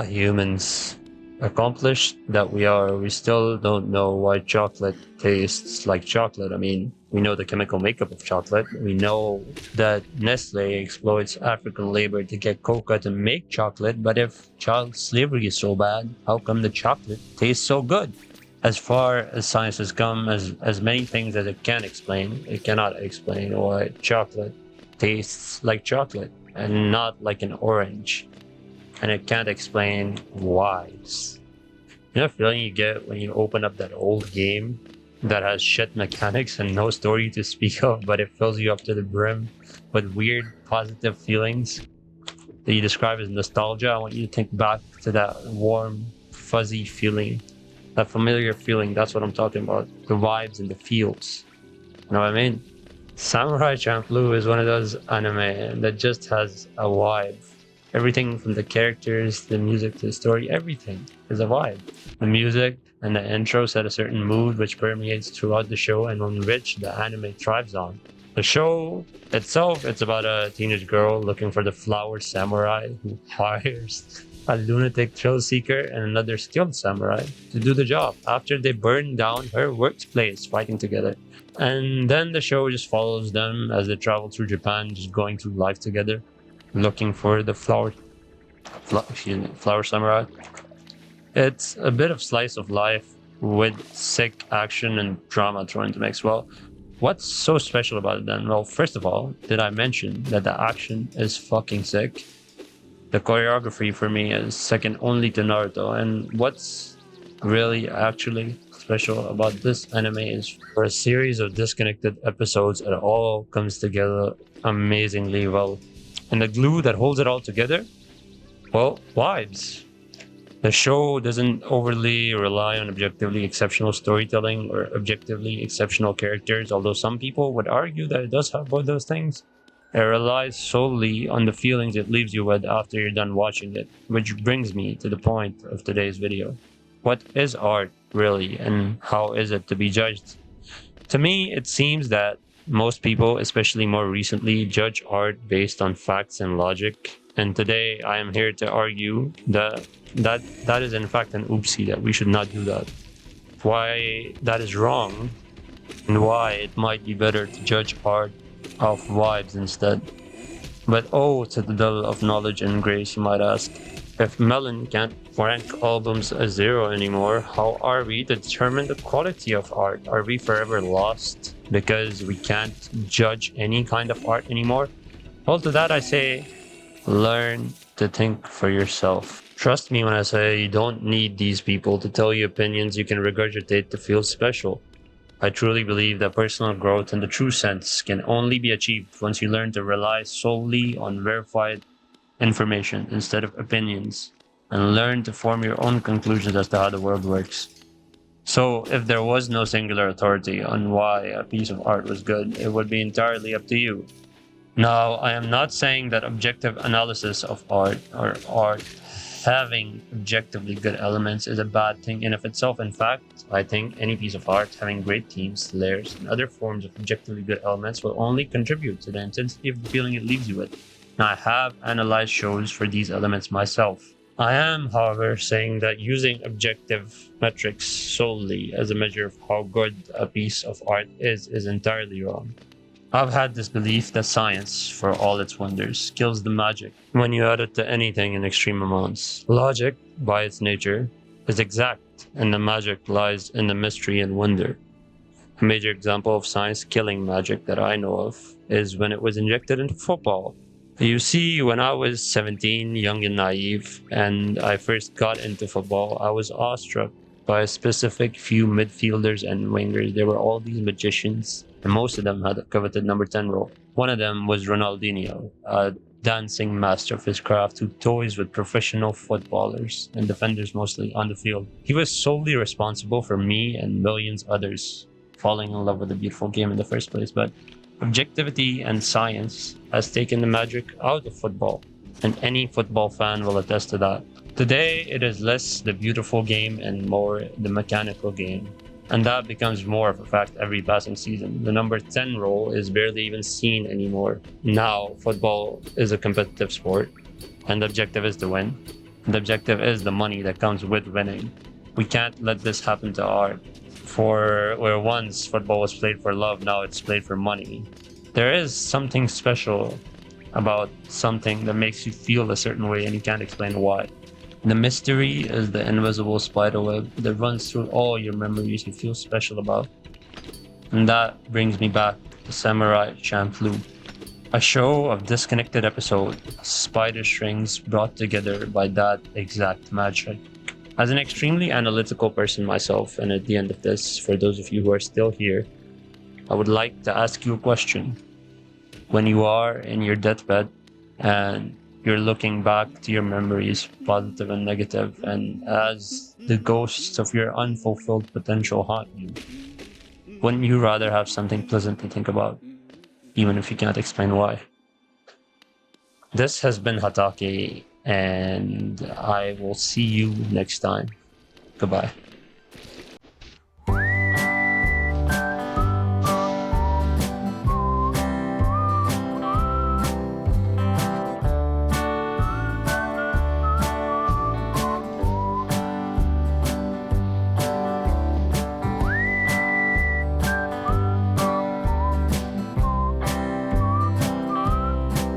Humans, accomplished that we are, we still don't know why chocolate tastes like chocolate. I mean, we know the chemical makeup of chocolate. We know that Nestle exploits African labor to get cocoa to make chocolate, but if child slavery is so bad, how come the chocolate tastes so good? As far as science has come, as many things as it can explain, it cannot explain why chocolate tastes like chocolate and not like an orange, and it can't explain whys. You know the feeling you get when you open up that old game that has shit mechanics and no story to speak of, but it fills you up to the brim with weird positive feelings that you describe as nostalgia? I want you to think back to that warm, fuzzy feeling, that familiar feeling. That's what I'm talking about. The vibes and the feels. You know what I mean? Samurai Champloo is one of those anime that just has a vibe. Everything from the characters, the music to the story, everything is a vibe. The music and the intro set a certain mood which permeates throughout the show and on which the anime thrives on. The show itself, it's about a teenage girl looking for the flower samurai who hires a lunatic thrill seeker and another skilled samurai to do the job after they burn down her workplace fighting together. And then the show just follows them as they travel through Japan, just going through life together, looking for the flower samurai. It's a bit of slice of life with sick action and drama thrown into mix. Well, what's so special about it then? Well, first of all, did I mention that the action is fucking sick? The choreography for me is second only to Naruto, and what's really actually special about this anime is for a series of disconnected episodes, it all comes together amazingly well. And the glue that holds it all together? Well, vibes. The show doesn't overly rely on objectively exceptional storytelling or objectively exceptional characters, although some people would argue that it does have both those things. It relies solely on the feelings it leaves you with after you're done watching it, which brings me to the point of today's video. What is art really, and how is it to be judged? To me, it seems that most people, especially more recently, judge art based on facts and logic. And today I am here to argue that is in fact an oopsie, that we should not do that. Why that is wrong, and why it might be better to judge art off vibes instead. But oh, to the dull of knowledge and grace, you might ask. If Melon can't rank albums as zero anymore, how are we to determine the quality of art? Are we forever lost because we can't judge any kind of art anymore? Well, to that I say, learn to think for yourself. Trust me when I say you don't need these people to tell you opinions you can regurgitate to feel special. I truly believe that personal growth in the true sense can only be achieved once you learn to rely solely on verified information instead of opinions, and learn to form your own conclusions as to how the world works. So, if there was no singular authority on why a piece of art was good, it would be entirely up to you. Now, I am not saying that objective analysis of art or art having objectively good elements is a bad thing in of itself. In fact, I think any piece of art having great themes, layers, and other forms of objectively good elements will only contribute to the intensity of the feeling it leaves you with. Now, I have analyzed shows for these elements myself. I am, however, saying that using objective metrics solely as a measure of how good a piece of art is entirely wrong. I've had this belief that science, for all its wonders, kills the magic when you add it to anything in extreme amounts. Logic, by its nature, is exact, and the magic lies in the mystery and wonder. A major example of science killing magic that I know of is when it was injected into football. You see, when I was 17, young and naive, and I first got into football, I was awestruck by a specific few midfielders and wingers. There were all these magicians, and most of them had a coveted number 10 role. One of them was Ronaldinho, a dancing master of his craft who toys with professional footballers and defenders mostly on the field. He was solely responsible for me and millions others falling in love with the beautiful game in the first place. But objectivity and science has taken the magic out of football, and any football fan will attest to that. Today, it is less the beautiful game and more the mechanical game, and that becomes more of a fact every passing season. The number 10 role is barely even seen anymore. Now, football is a competitive sport, and the objective is to win. The objective is the money that comes with winning. We can't let this happen to art. For where once football was played for love, now it's played for money. There is something special about something that makes you feel a certain way and you can't explain why. The mystery is the invisible spiderweb that runs through all your memories you feel special about. And that brings me back to Samurai Champloo, a show of disconnected episodes, spider strings brought together by that exact magic. As an extremely analytical person myself, and at the end of this, for those of you who are still here, I would like to ask you a question. When you are in your deathbed and you're looking back to your memories, positive and negative, and as the ghosts of your unfulfilled potential haunt you, wouldn't you rather have something pleasant to think about, even if you can't explain why? This has been Hatake, and I will see you next time. Goodbye.